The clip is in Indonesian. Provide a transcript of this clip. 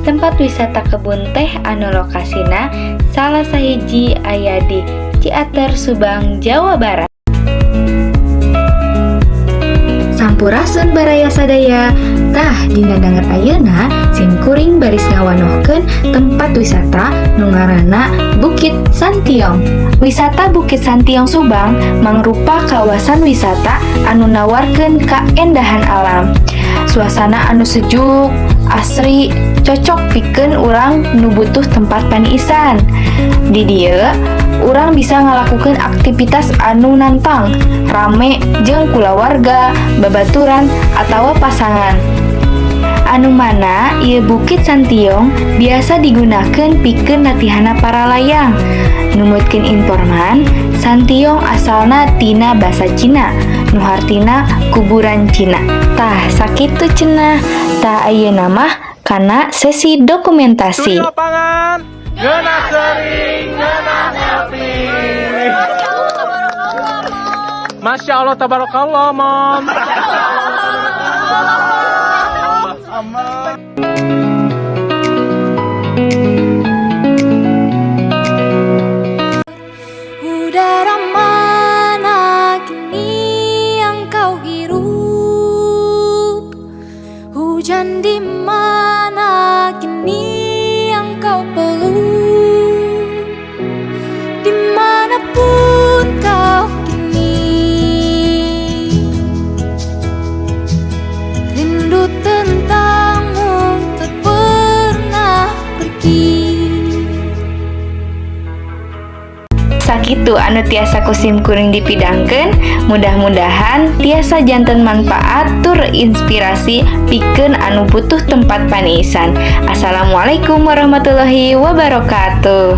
Tempat wisata kebun teh anu lokasina salah sahiji aya di Ciater, Subang, Jawa Barat. Sampurasun baraya sadaya. Tah dina danger ayeuna simkuring baris ngawanohkeun tempat wisata nu ngaranna Bukit Santiong. Wisata Bukit Santiong Subang mangrupa kawasan wisata anu nawarkeun kaendahan alam. Suasana anu sejuk, asri, cocok pikeun urang nu butuh tempat paniisan. Di dieu urang bisa ngalakukeun aktivitas anu nantang, rame jeung kulawarga, babaturan atawa pasangan. Anu mana ieu Bukit Santiong biasa digunakeun pikeun latihana para layang. Numutkeun informan, Santiong asalna tina basa Cina, nu hartina kuburan Cina. Tah sakitu cenah. Tah ayeuna mah kana sesi dokumentasi. Di lapangan, ngeunah sering, ngeunah happy. Masya Allah, tabarakallah, Mom. Udara mana kini yang kau hirup? Hujan di mana kini yang kau peluk? Dimanapun kau kini, rindu tentangmu tak pernah pergi. Sakitu anu tiasa kusim kuring dipidangkeun, mudah-mudahan tiasa janten manfaat tur inspirasi pikeun anu butuh tempat paniisan. Assalamualaikum warahmatullahi wabarakatuh.